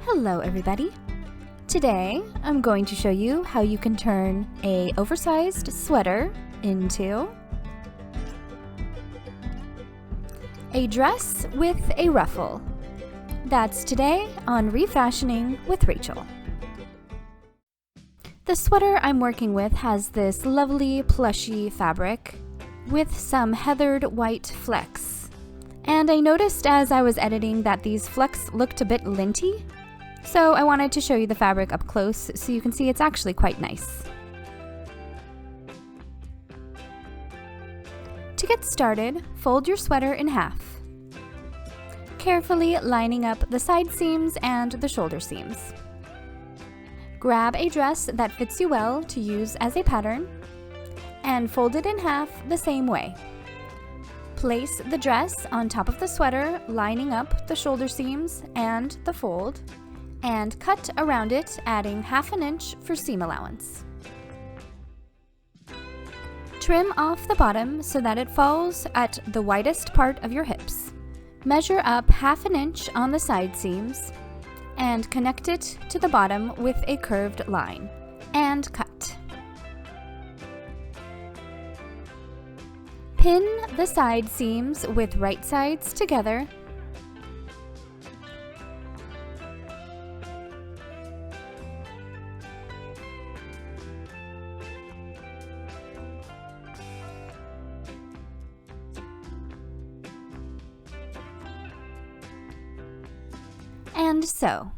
Hello everybody! Today I'm going to show you how you can turn an oversized sweater into a dress with a ruffle. That's today on Refashioning with Rachel. The sweater I'm working with has this lovely plushy fabric with some heathered white flecks. And I noticed as I was editing that these flecks looked a bit linty, so I wanted to show you the fabric up close so you can see it's actually quite nice. To get started, fold your sweater in half, carefully lining up the side seams and the shoulder seams. Grab a dress that fits you well to use as a pattern and fold it in half the same way. Place the dress on top of the sweater, lining up the shoulder seams and the fold, and cut around it, adding 1/2 inch for seam allowance. Trim off the bottom so that it falls at the widest part of your hips. Measure up 1/2 inch on the side seams and connect it to the bottom with a curved line, and cut. Pin the side seams with right sides together and sew.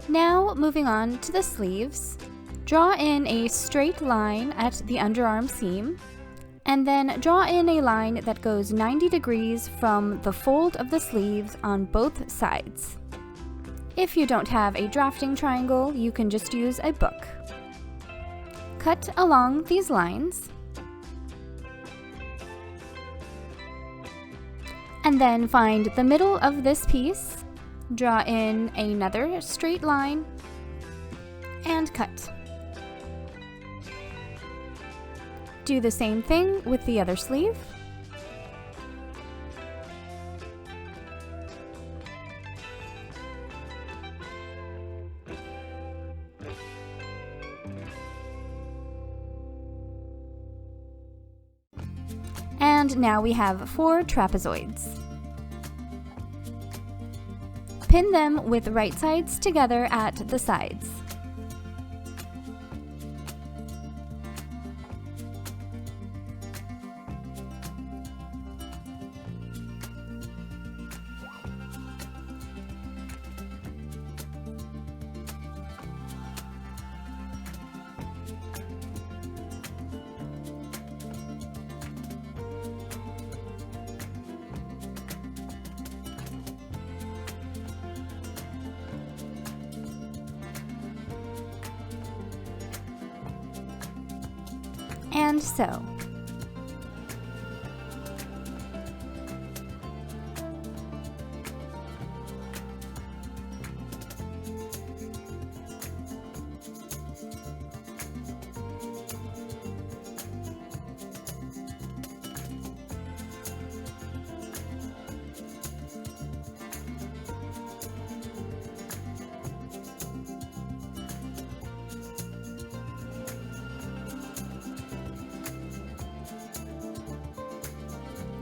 Now moving on to the sleeves, draw in a straight line at the underarm seam, and then draw in a line that goes 90 degrees from the fold of the sleeves on both sides. If you don't have a drafting triangle, you can just use a book. Cut along these lines, and then find the middle of this piece. Draw in another straight line and cut. Do the same thing with the other sleeve. And now we have 4 trapezoids. Pin them with right sides together at the sides. And sew.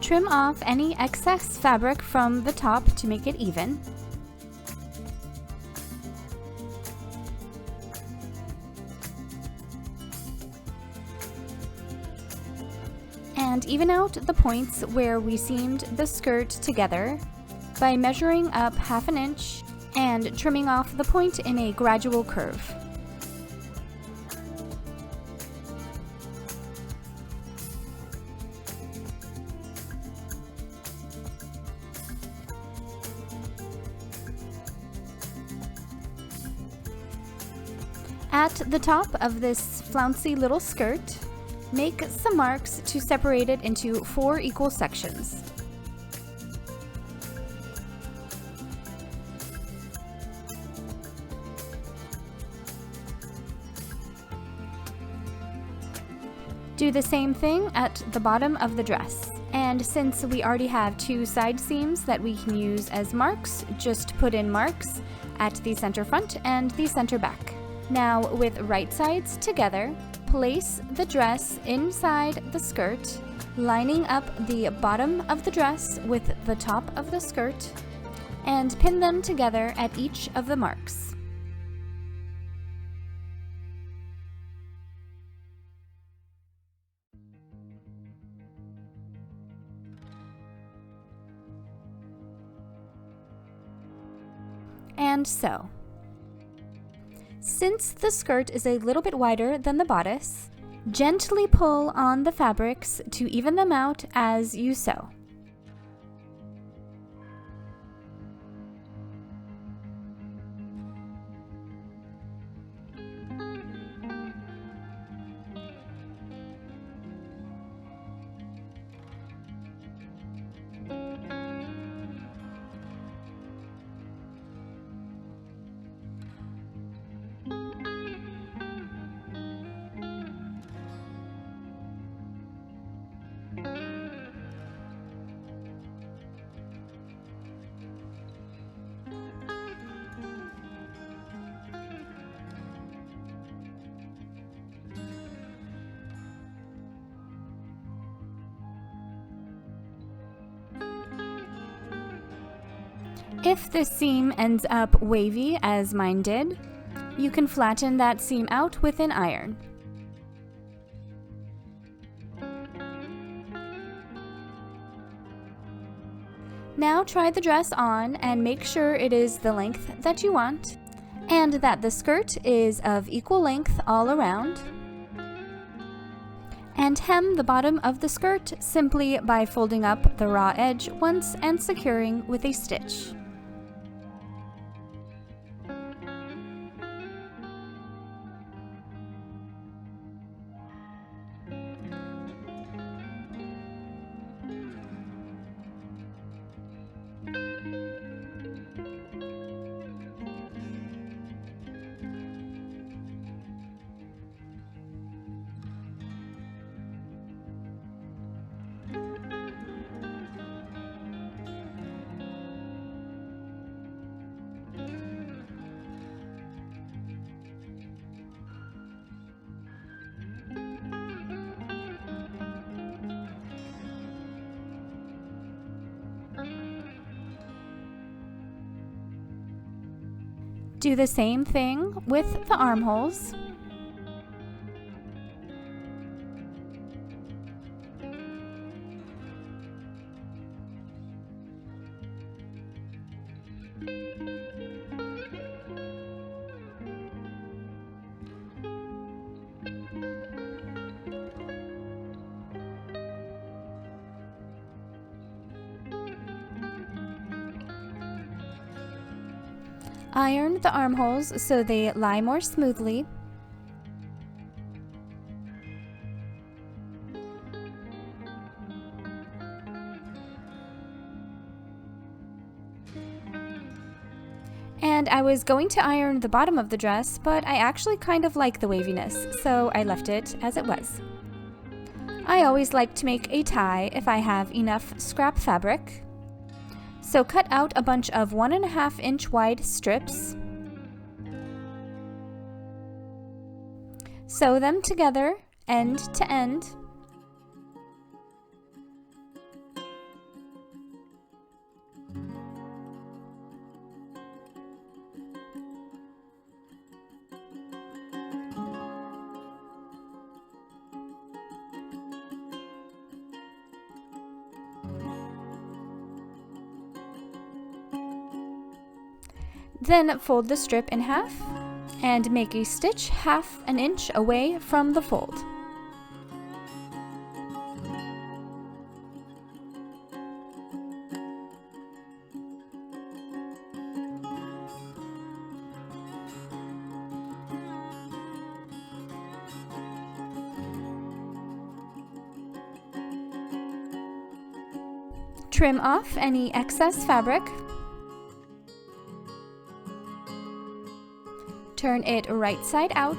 Trim off any excess fabric from the top to make it even. And even out the points where we seamed the skirt together by measuring up 1/2 inch and trimming off the point in a gradual curve. At the top of this flouncy little skirt, make some marks to separate it into 4 equal sections. Do the same thing at the bottom of the dress. And since we already have 2 side seams that we can use as marks, just put in marks at the center front and the center back. Now, with right sides together, place the dress inside the skirt, lining up the bottom of the dress with the top of the skirt, and pin them together at each of the marks. And sew. Since the skirt is a little bit wider than the bodice, gently pull on the fabrics to even them out as you sew. If the seam ends up wavy, as mine did, you can flatten that seam out with an iron. Now try the dress on and make sure it is the length that you want, and that the skirt is of equal length all around. And hem the bottom of the skirt simply by folding up the raw edge once and securing with a stitch. Do the same thing with the armholes. Iron the armholes so they lie more smoothly. And I was going to iron the bottom of the dress, but I actually kind of like the waviness, so I left it as it was. I always like to make a tie if I have enough scrap fabric. So cut out a bunch of 1.5 inch wide strips. Sew them together, end to end. Then fold the strip in half and make a stitch 1/2 inch away from the fold. Trim off any excess fabric. Turn it right side out.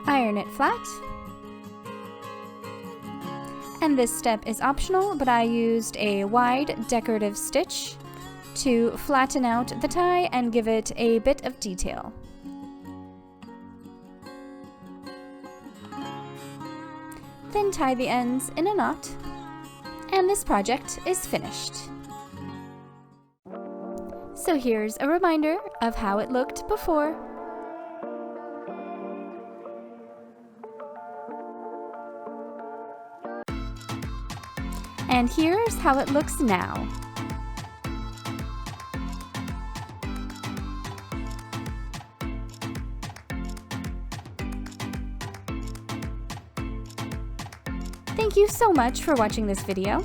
Iron it flat. And this step is optional, but I used a wide decorative stitch to flatten out the tie and give it a bit of detail. Then tie the ends in a knot, and this project is finished. So here's a reminder of how it looked before. And here's how it looks now. Thank you so much for watching this video.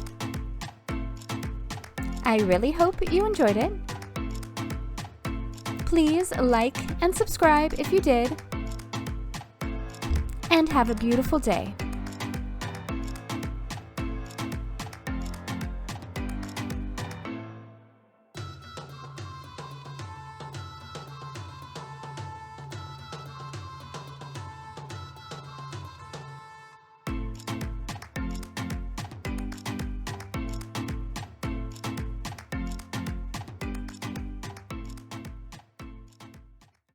I really hope you enjoyed it. Please like and subscribe if you did. And have a beautiful day.